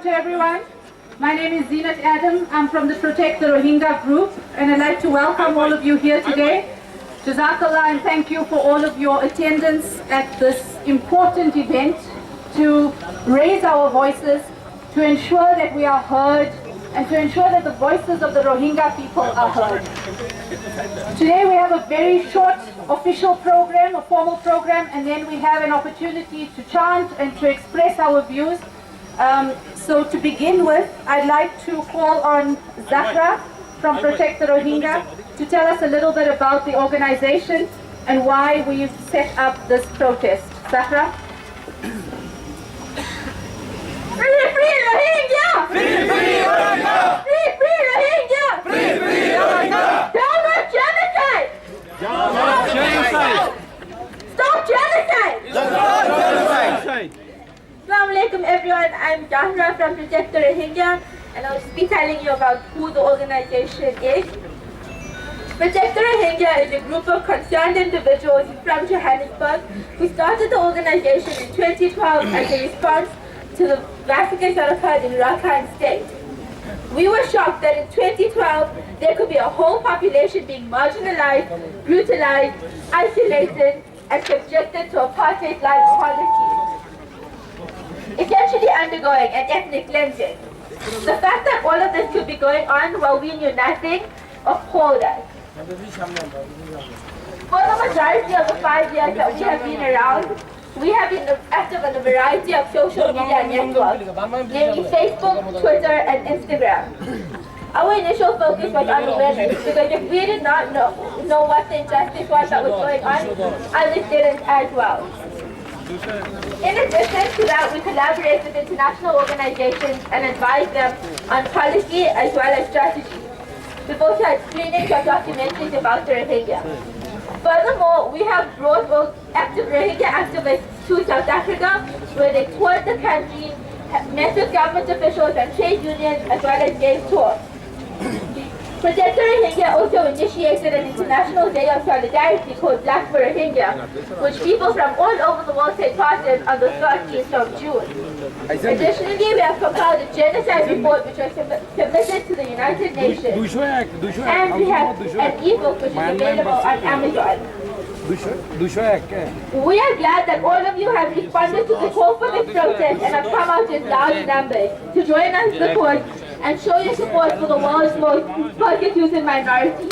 to everyone. My name is Zinat Adam. I'm from the Protect the Rohingya group, and I'd like to welcome all of you here today. Jazakallah, and thank you for all of your attendance at this important event to raise our voices, to ensure that we are heard, and to ensure that the voices of the Rohingya people are heard. Today we have a very short official program, a formal program, and then we have an opportunity to chant and to express our views. So to begin with, I'd like to call on Zahra from Protect the Rohingya to tell us a little bit about the organization and why we've set up this protest. Zahra? Free, free Rohingya! Free, free Rohingya! Free, free Rohingya! Free, free Rohingya! Downward genocide! Downward genocide! Stop genocide! Stop genocide! Assalamu alaikum everyone, I'm Zahra from Protect the Rohingya, and I'll just be telling you about who the organization is. Protect the Rohingya is a group of concerned individuals from Johannesburg who started the organization in 2012 as a response to the massacres that occurred in Rakhine State. We were shocked that in 2012 there could be a whole population being marginalized, brutalized, isolated, and subjected to apartheid-like policies, essentially undergoing an ethnic cleansing. The fact that all of this could be going on while we knew nothing appalled us. For the majority of the 5 years that we have been around, we have been active on a variety of social media networks, namely Facebook, Twitter, and Instagram. Our initial focus was on awareness, because if we did not know what the injustice was that was going on, others didn't as well. In addition to that, we collaborate with international organizations and advise them on policy as well as strategy. We've also had screenings of documentaries about the Rohingya. Furthermore, we have brought active Rohingya activists to South Africa, where they toured the country, met with government officials and trade unions, as well as gave tours. Protect the Rohingya also initiated an international day of solidarity called Black for Rohingya, which people from all over the world take part in on the 13th of June. Additionally, we have compiled a genocide report which was submitted to the United Nations, and we have an ebook which is available on Amazon. We are glad that all of you have responded to the call for this protest and have come out in large numbers to join us in the cause and show your support for the world's most persecuted minorities.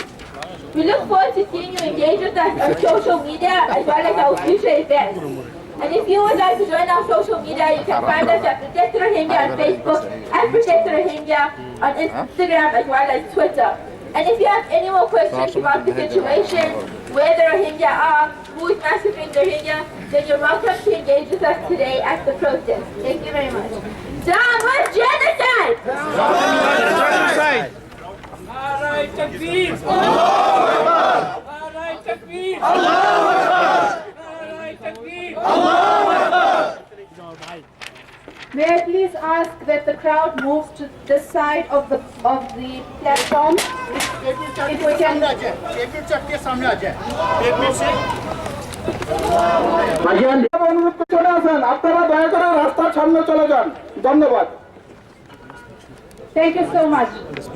We look forward to seeing you engage with us on social media as well as our future events. And if you would like to join our social media, you can find us at Protect the Rohingya on Facebook and Protect the Rohingya on Instagram as well as Twitter. And if you have any more questions about the situation, where the Rohingya are, who is massacring the Rohingya, then you're welcome to engage with us today at the protest. Thank you very much. Downward genocide! Downward genocide! Alright, Takbir! Allahu Akbar! Alright, Takbir! Allahu Akbar! Alright, Takbir! Allahu Akbar! May I please ask that the crowd moves to this side of the platform? If we can. Thank you so much.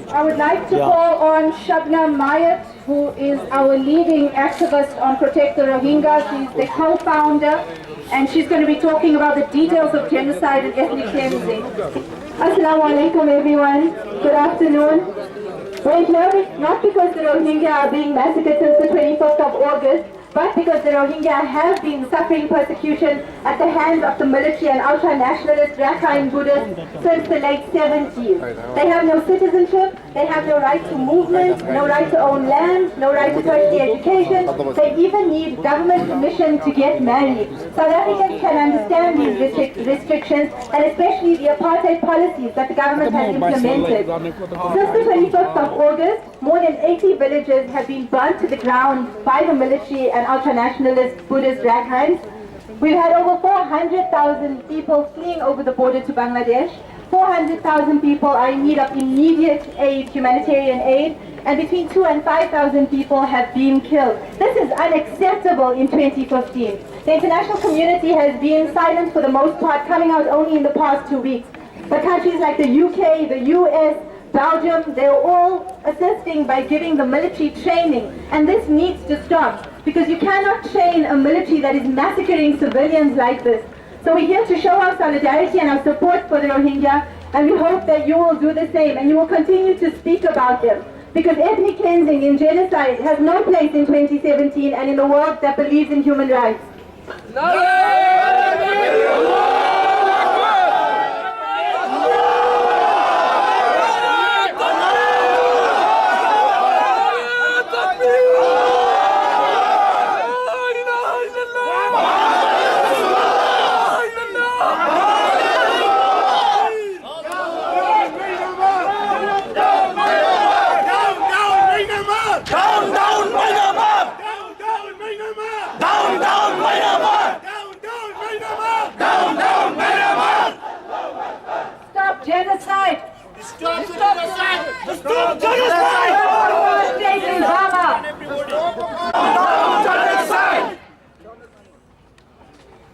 I would like to call on Shabnam Mayat, who is our leading activist on Protect the Rohingya. She's the co-founder, and she's going to be talking about the details of genocide and ethnic cleansing. Assalamu alaikum everyone. Good afternoon. We're here not because the Rohingya are being massacred since the 25th of August, but because the Rohingya have been suffering persecution at the hands of the military and ultra-nationalist Rakhine Buddhists since the late 70s. They have no citizenship, they have no right to movement, no right to own land, no right to tertiary education. They even need government permission to get married. South Africans can understand these restrictions, and especially the apartheid policies that the government has implemented. Since the 25th of August, more than 80 villages have been burnt to the ground by the military and ultra-nationalist Buddhist Rakhines. We've had over 400,000 people fleeing over the border to Bangladesh. 400,000 people are in need of immediate aid, humanitarian aid, and between 2,000 and 5,000 people have been killed. This is unacceptable in 2015. The international community has been silent for the most part, coming out only in the past 2 weeks. But countries like the UK, the US, Belgium, they're all assisting by giving the military training. And this needs to stop, because you cannot train a military that is massacring civilians like this. So we're here to show our solidarity and our support for the Rohingya, and we hope that you will do the same and you will continue to speak about them. Because ethnic cleansing and genocide has no place in 2017 and in a world that believes in human rights. Stop genocide! Stop genocide! Stop genocide! State in Burma!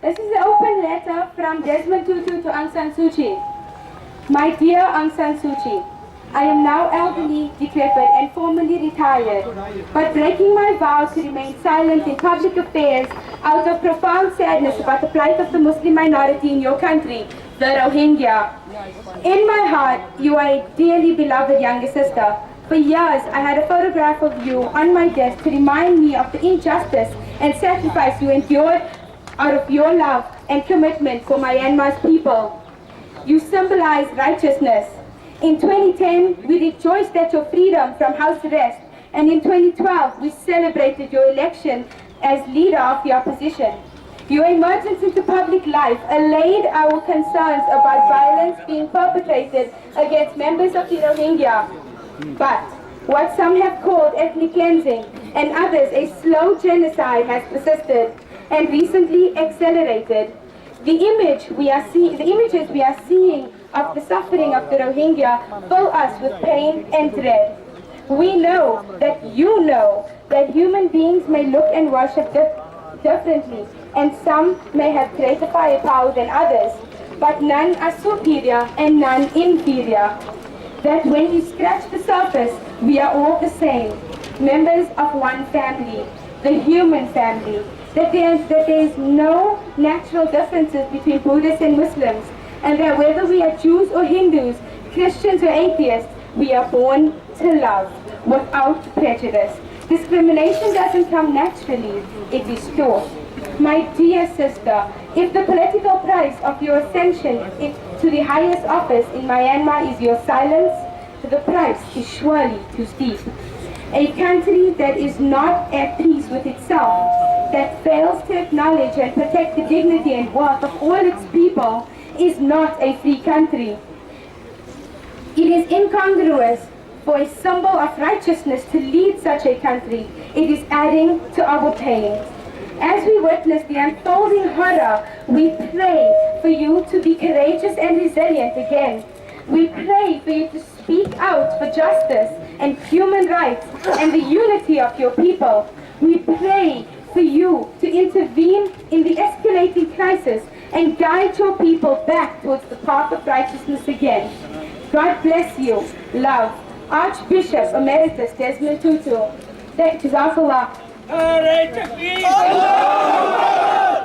This is an open letter from Desmond Tutu to Aung San Suu Kyi. My dear Aung San Suu Kyi, I am now elderly, decrepit and formally retired, but breaking my vow to remain silent in public affairs out of profound sadness about the plight of the Muslim minority in your country, the Rohingya. In my heart, you are a dearly beloved younger sister. For years, I had a photograph of you on my desk to remind me of the injustice and sacrifice you endured out of your love and commitment for Myanmar's people. You symbolize righteousness. In 2010, we rejoiced at your freedom from house arrest, and in 2012, we celebrated your election as leader of the opposition. Your emergence into public life allayed our concerns about violence being perpetrated against members of the Rohingya. But what some have called ethnic cleansing and others a slow genocide has persisted and recently accelerated. The images we are seeing of the suffering of the Rohingya fill us with pain and dread. We know that you know that human beings may look and worship differently, and some may have greater firepower than others, but none are superior and none inferior. That when we scratch the surface, we are all the same, members of one family, the human family. That there is no natural differences between Buddhists and Muslims, and that whether we are Jews or Hindus, Christians or atheists, we are born to love without prejudice. Discrimination doesn't come naturally, it is taught. My dear sister, if the political price of your ascension to the highest office in Myanmar is your silence, the price is surely too steep. A country that is not at peace with itself, that fails to acknowledge and protect the dignity and worth of all its people, is not a free country. It is incongruous for a symbol of righteousness to lead such a country. It is adding to our pain. As we witness the unfolding horror, we pray for you to be courageous and resilient again. We pray for you to speak out for justice and human rights and the unity of your people. We pray for you to intervene in the escalating crisis and guide your people back towards the path of righteousness again. God bless you. Love. Archbishop Emeritus Desmond Tutu. Thank you, Jazakallah. Nare Takbir!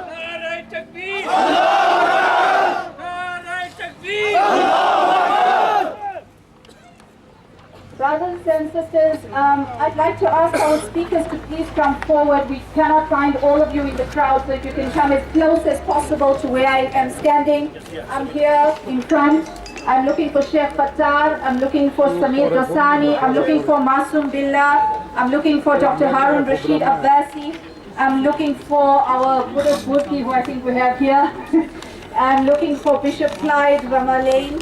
Nare Takbir! Nare Takbir! Brothers and sisters, I'd like to ask our speakers to please come forward. We cannot find all of you in the crowd, so if you can come as close as possible to where I am standing. I'm here in front. I'm looking for Sheikh Fattar. I'm looking for Samir Ghasani. I'm looking for Masum Billah. I'm looking for Dr. Harun Rashid Abbasi. I'm looking for our Buddhist Mufti, who I think we have here. I'm looking for Bishop Clyde Ramalain.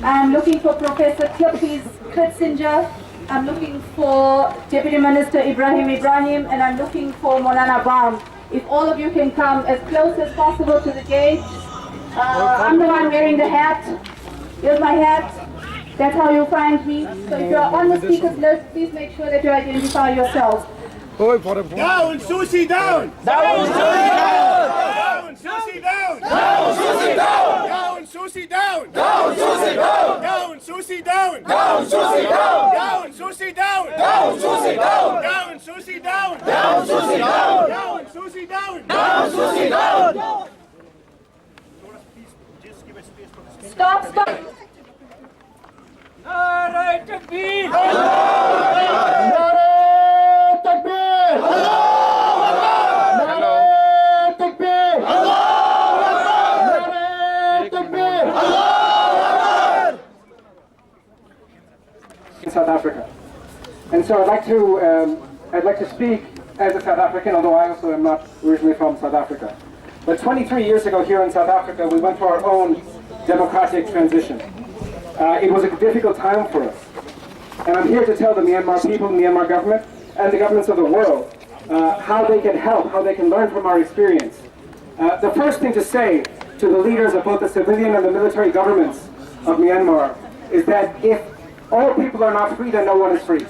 I'm looking for Professor Klippies Kritzinger. I'm looking for Deputy Minister Ibrahim, and I'm looking for Maulana Baum. If all of you can come as close as possible to the gate. I'm the one wearing the hat. Here's my hat. That's how you find me. So if you're on the speaker's list, please make sure that you identify yourselves. Down, Susie, down! Down, Susie, down! Down, Susie, down! Down, Susie, down! Down, Susie, down! Down, Susie, down! Down, Susie, down! Down, Susie, down! Down, Susie, down! Down, Susie, down! Down, Susie, down! Down, Susie, down! Down, Susie, down! Down, Susie, down! Stop, stop. Nare Takbir! In South Africa, and so I'd like to speak as a South African, although I also am not originally from South Africa. But 23 years ago here in South Africa, we went through our own democratic transition. It was a difficult time for us, and I'm here to tell the Myanmar people, the Myanmar government, and the governments of the world how they can help, how they can learn from our experience. The first thing to say to the leaders of both the civilian and the military governments of Myanmar is that if all people are not free, then no one is free.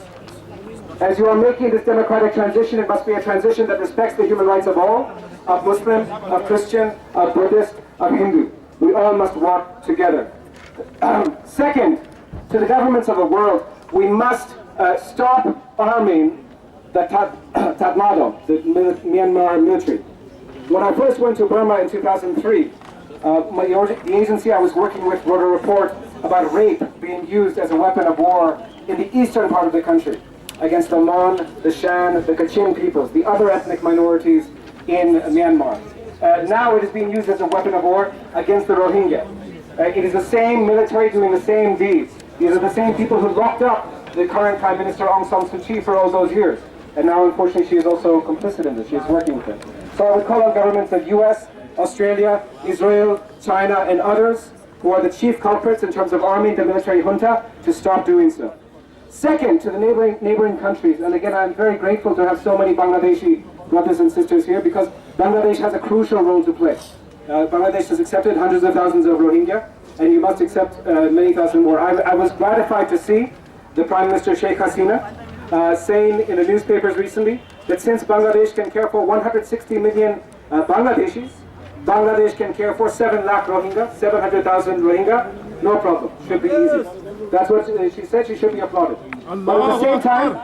As you are making this democratic transition, it must be a transition that respects the human rights of all, of Muslim, of Christian, of Buddhist, of Hindu. We all must walk together. Second, to the governments of the world, we must stop arming the Tatmadaw, the Myanmar military. When I first went to Burma in 2003, the agency I was working with wrote a report about rape being used as a weapon of war in the eastern part of the country against the Mon, the Shan, the Kachin peoples, the other ethnic minorities in Myanmar. Now it is being used as a weapon of war against the Rohingya. It is the same military doing the same deeds. These are the same people who locked up the current Prime Minister Aung San Suu Kyi for all those years. And now, unfortunately, she is also complicit in this. She is working with them. So I would call on governments of US, Australia, Israel, China, and others who are the chief culprits in terms of arming the military junta to stop doing so. Second, to the neighboring countries, and again, I'm very grateful to have so many Bangladeshi brothers and sisters here because Bangladesh has a crucial role to play. Bangladesh has accepted hundreds of thousands of Rohingya, and you must accept many thousand more. I was gratified to see the Prime Minister Sheikh Hasina saying in the newspapers recently that since Bangladesh can care for 160 million Bangladeshis, Bangladesh can care for 7 lakh Rohingya, 700,000 Rohingya, no problem, should be easy. That's what she said, she should be applauded. But at the same time,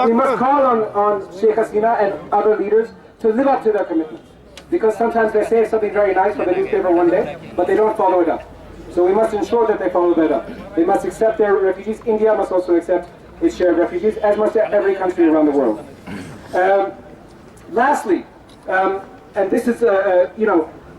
we must call on Sheikh Hasina and other leaders to live up to their commitments. Because sometimes they say something very nice for the newspaper one day, but they don't follow it up. So we must ensure that they follow that up. They must accept their refugees. India must also accept its share of refugees, as must every country around the world. Lastly, and this is,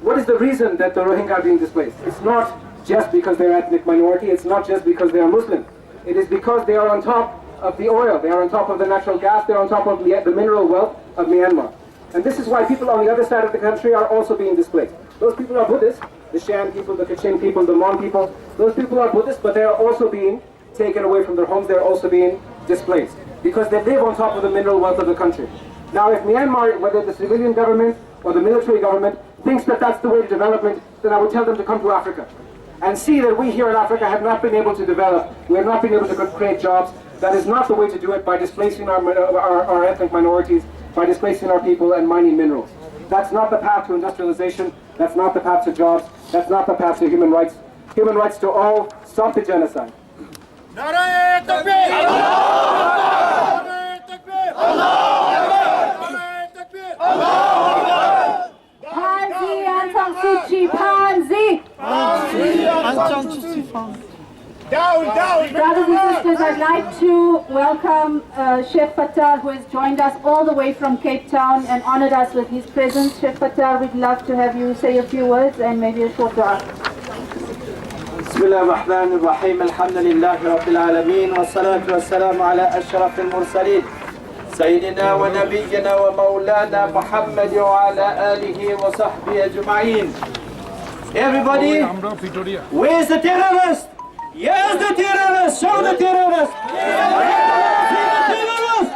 what is the reason that the Rohingya are being displaced? It's not just because they're an ethnic minority, it's not just because they are Muslim. It is because they are on top of the oil, they are on top of the natural gas, they're on top of the mineral wealth of Myanmar. And this is why people on the other side of the country are also being displaced. Those people are Buddhists, the Shan people, the Kachin people, the Mon people. Those people are Buddhists, but they are also being taken away from their homes, they're also being displaced. Because they live on top of the mineral wealth of the country. Now if Myanmar, whether the civilian government or the military government, thinks that that's the way to development, then I would tell them to come to Africa. And see that we here in Africa have not been able to develop, we have not been able to create jobs. That is not the way to do it, by displacing our ethnic minorities, by displacing our people and mining minerals. That's not the path to industrialization, that's not the path to jobs, that's not the path to human rights. Human rights to all, stop the genocide. Nare Takbir! Nare Takbir! Nare Takbir! Panzi Aung San Suu Kyi, Panzi! Down, down! Brothers and sisters, I'd like to welcome Chef Fatah, who has joined us all the way from Cape Town and honored us with his presence. Chef Fatah, we'd love to have you say a few words and maybe a short dua. بسم الله الرحمن الرحيم الحمد لله رب العالمين والصلاة والسلام على أشرف المرسلين سيدنا ونبينا ومولانا محمد وعلى آله وصحبه أجمعين. Everybody, where's the terrorist? Here's the terrorist! Show the terrorist! See the terrorist!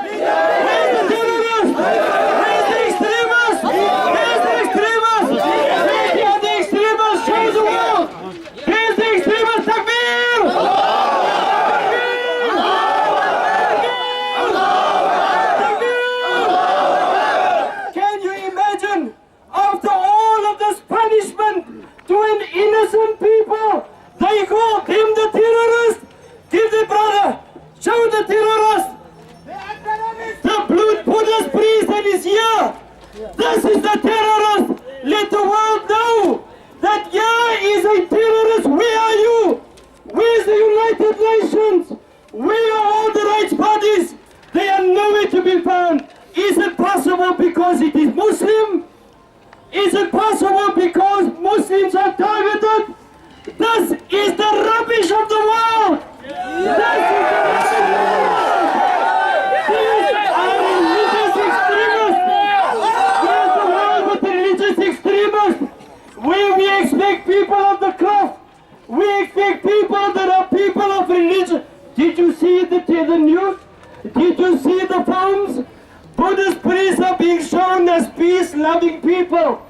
Where's the terrorist? Where's the extremist? Where's the extremist? Where's the extremist? Show the world! Where's the extremist? Takbir! Can you imagine, after all of this punishment, to an innocent people. They call him the terrorist. Give the brother, show the terrorist. The Buddhist priest that is here. This is the terrorist. Let the world know that here is a terrorist. Where are you? Where's the United Nations? Where are all the rights parties? They are nowhere to be found. Is it possible because it is Muslim? Is it possible because Muslims are targeted? This is the rubbish of the world. This is the rubbish of the world. These are religious extremists. Here's the world with the religious extremists. Where we expect people of the cloth. We expect people that are people of religion. Did you see the news? Did you see the films? Buddhist priests are being shown as peace-loving people.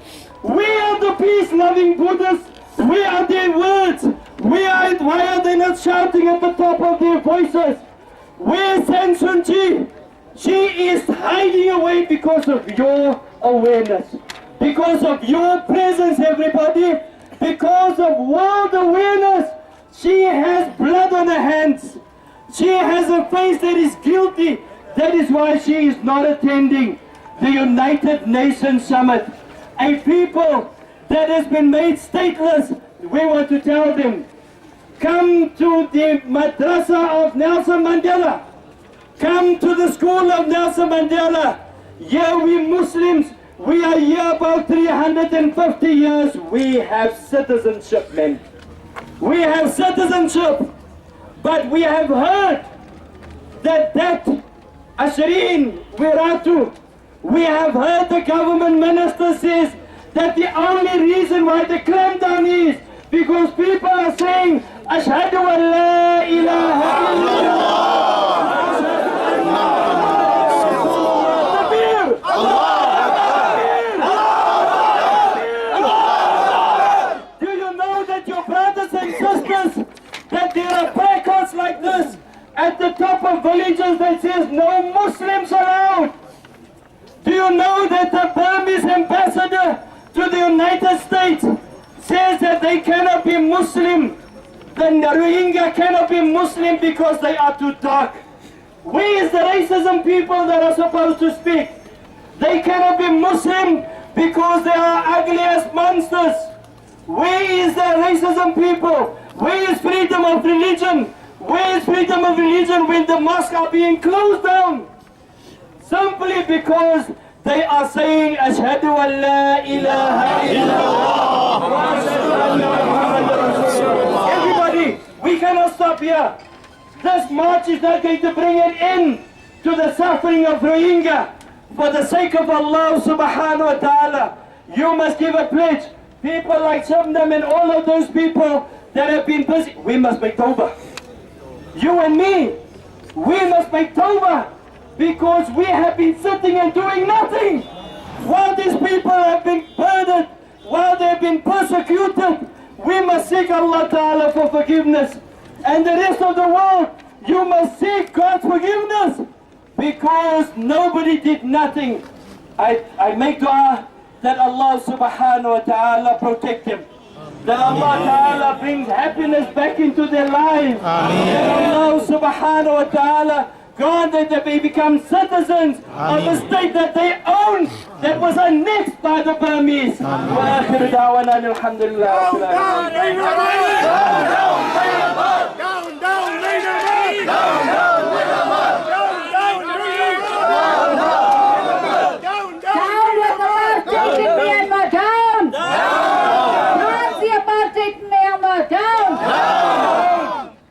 Where are the peace-loving Buddhists? Where are their words? Why are they not shouting at the top of their voices? Where is Aung San Suu Kyi? She is hiding away because of your awareness. Because of your presence, everybody. Because of world awareness. She has blood on her hands. She has a face that is guilty. That is why she is not attending the United Nations Summit. A people that has been made stateless, we want to tell them, come to the madrasa of Nelson Mandela. Come to the school of Nelson Mandela. Here we Muslims, we are here about 350 years. We have citizenship, men. We have citizenship. But we have heard that Ashrin Wiratu, we have heard the government minister says that the only reason why the clampdown is because people are saying Ashhadu an la ilaha illallah. Do you know that your brothers and sisters, that there are placards like this at the top of villages that says no Muslims allowed? Do you know that the Burmese ambassador to the United States says that they cannot be Muslim? The Rohingya cannot be Muslim because they are too dark. Where is the racism people that are supposed to speak? They cannot be Muslim because they are ugly as monsters. Where is the racism people? Where is freedom of religion? Where is freedom of religion when the mosques are being closed down? Simply because they are saying Ashhadu an la ilaha illallah wa ashhadu anna Muhammadan Rasulullah. Everybody, we cannot stop here. This march is not going to bring an end to the suffering of Rohingya. For the sake of Allah subhanahu wa ta'ala, you must give a pledge. People like Shabnam and all of those people that have been busy, we must make tawbah. You and me, we must make tawbah. Because we have been sitting and doing nothing. While these people have been murdered, while they have been persecuted, we must seek Allah Ta'ala for forgiveness. And the rest of the world, you must seek God's forgiveness. Because nobody did nothing. I make dua that Allah Subhanahu wa Ta'ala protect them. That Allah Ta'ala brings happiness back into their lives. That Allah Subhanahu wa Ta'ala, God, that they may become citizens of a state that they own, that was annexed by the Burmese. وآخر دعوانا الحمد لله.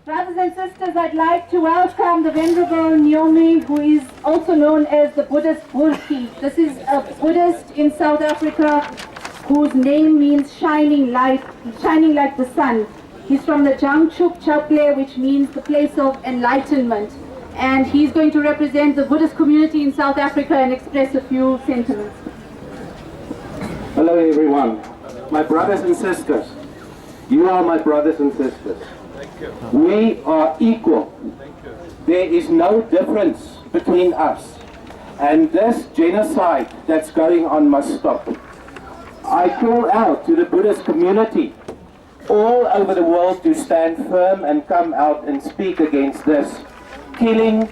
Brothers and sisters, I'd like to welcome the Venerable Nyomi, who is also known as the Buddhist Burki. This is a Buddhist in South Africa whose name means shining like the sun. He's from the Jangchuk Chaple, which means the place of enlightenment. And he's going to represent the Buddhist community in South Africa and express a few sentiments. Hello everyone, my brothers and sisters. You are my brothers and sisters. We are equal. There is no difference between us. And this genocide that's going on must stop. I call out to the Buddhist community all over the world to stand firm and come out and speak against this killing,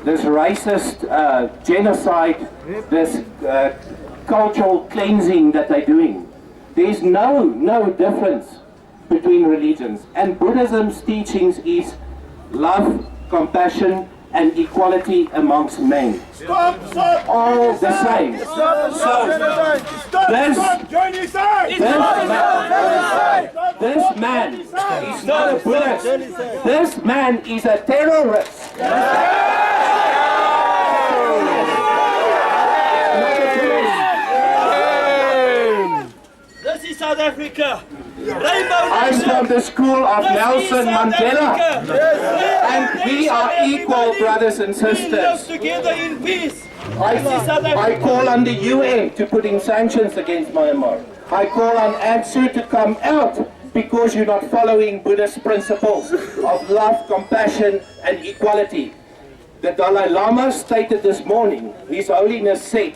this racist genocide, this cultural cleansing that they're doing. There's no difference between religions, and Buddhism's teachings is love, compassion, and equality amongst men. Stop! All the same. This man is not a Buddhist. This man is a terrorist. This is South Africa. I'm from the school of Nelson Mandela, and we are equal brothers and sisters. Together in peace. I call on the UN to put in sanctions against Myanmar. I call on ANSU to come out because you're not following Buddhist principles of love, compassion, and equality. The Dalai Lama stated this morning, His Holiness said,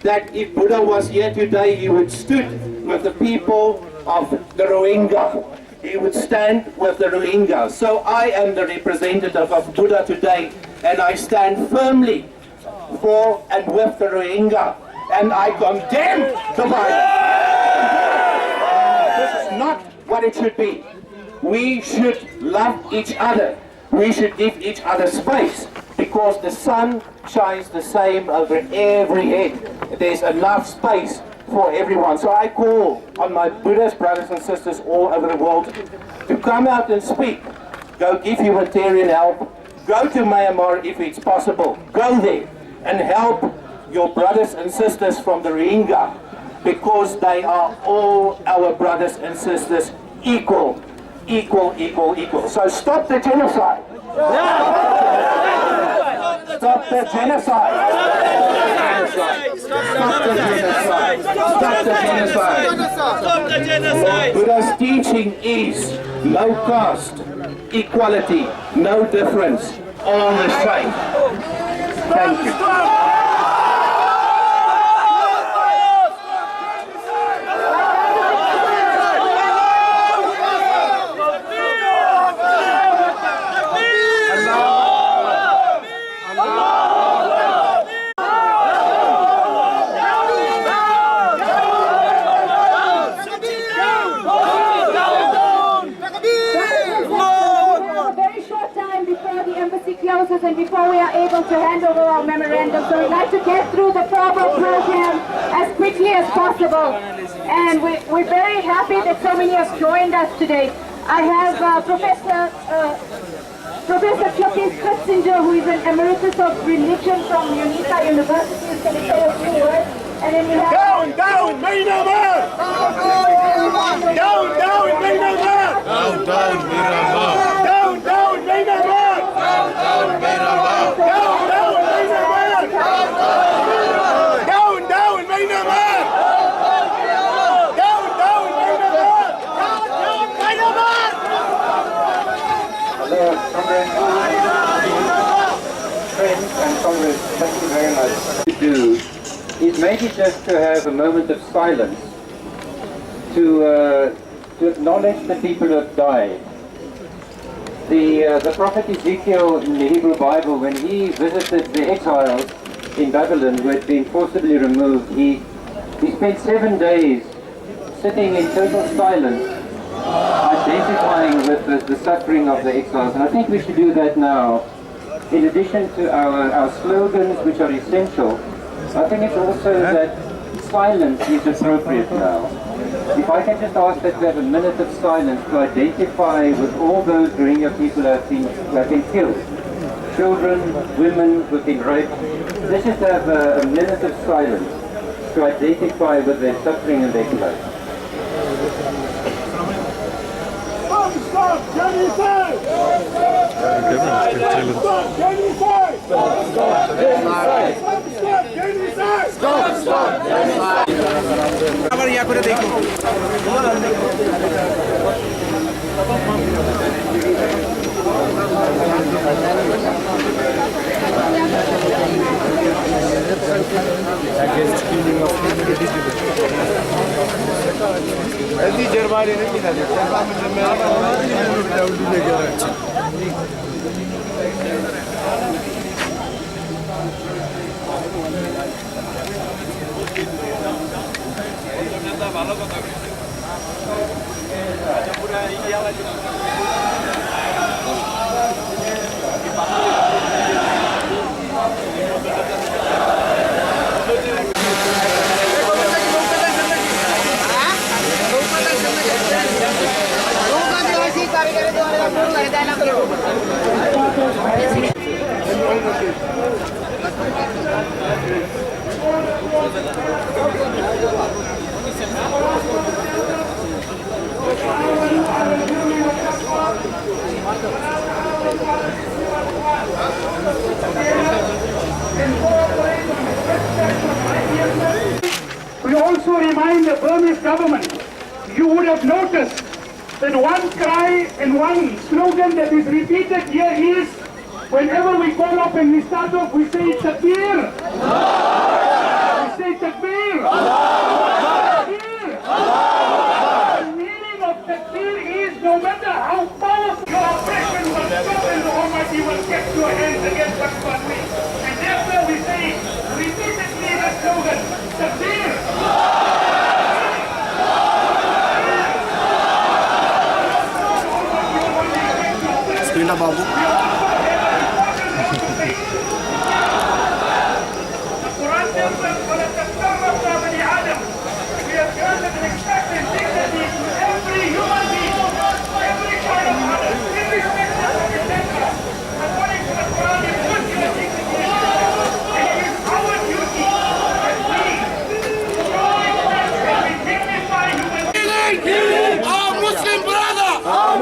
that if Buddha was here today, he would stood with the people of the Rohingya. He would stand with the Rohingya. So I am the representative of Buddha today, and I stand firmly for and with the Rohingya, and I condemn the violence. This is not what it should be. We should love each other. We should give each other space, because the sun shines the same over every head. There's enough space for everyone. So I call on my Buddhist brothers and sisters all over the world to come out and speak. Go give humanitarian help. Go to Myanmar if it's possible. Go there and help your brothers and sisters from the Rohingya, because they are all our brothers and sisters, equal. So stop the genocide. Stop the genocide. Stop the genocide. Buddha's teaching is no caste, equality, no difference, all the same. Thank you. And before we are able to hand over our memorandum, so we'd like to get through the proper program as quickly as possible. And we're very happy that so many have joined us today. I have Professor Klokes Kutzinger, who is an emeritus of religion from UNITA University, is going to say a few words. And then we have Down, Mayanmar! Down, Mayanmar! Down, Mayanmar! Down, Mayanmar! Hello, comrades. Friends and comrades, thank you very much. To do is maybe just to have a moment of silence to acknowledge the people who have died. The prophet Ezekiel in the Hebrew Bible, when he visited the exiles in Babylon who had been forcibly removed, he spent 7 days sitting in total silence, identifying with the suffering of the exiles. And I think we should do that now. In addition to our slogans, which are essential, I think it's also that silence is appropriate now. If I can just ask that we have a minute of silence to identify with all those Rohingya people who have been killed. Children, women who have been raped. Let's just have a minute of silence to identify with their suffering and their plight. Stop genocide! Stop genocide! Stop genocide! Stop genocide! আবার ইয়া করে দেখো Against killing of እዚህ ጀርባ ላይ ነው የሚላለው። ጀርባ We also remind the Burmese government, you would have noticed that one cry and one slogan that is repeated here is, whenever we call up and we start off, we say Takbir. We say Takbir. Takbir. The meaning of Takbir is, no matter how powerful your oppression will stop and the Almighty will get your hands against what's me. And therefore we say repeatedly the slogan, Takbir. Bismillah babu.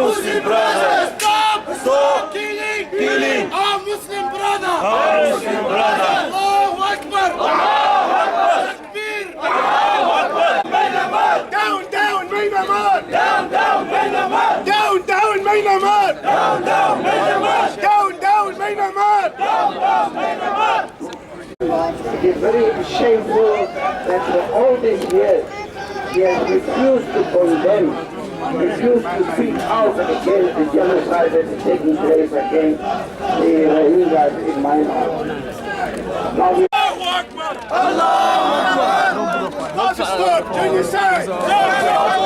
Muslim brother, stop killing our Muslim brother. Muslim brother. Allahu Akbar. Allahu Akbar. Takbir. Allahu Akbar. Maynamar. Down, down, Maynamar. Down, down, Maynamar. Down, down, Maynamar. Down, down, Maynamar. Down, down, Maynamar. Down, down, Maynamar. It is very shameful that for all these years he has refused to condemn, refused to speak out against the genocide that is taking place against the Rohingyas in Myanmar. Now we Allahu Akbar. Allahu Akbar. Stop genocide. Stop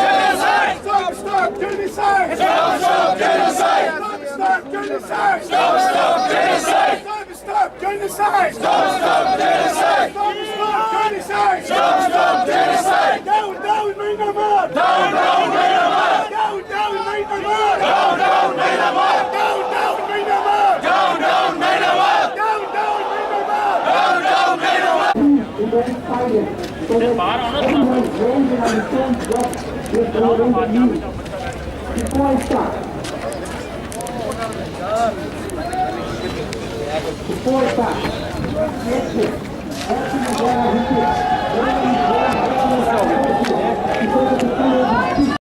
genocide. Stop genocide. Stop genocide. Stop genocide. Stop genocide. Stop genocide. Stop genocide. Stop genocide. Stop genocide. Down, down, Maynamar. Down, down, Maynamar. Down, down, Maynamar. Down, down, Maynamar. Down, down, Maynamar. Down, down, Maynamar. Down, down, Maynamar. Down, down, Maynamar. before I start, yes,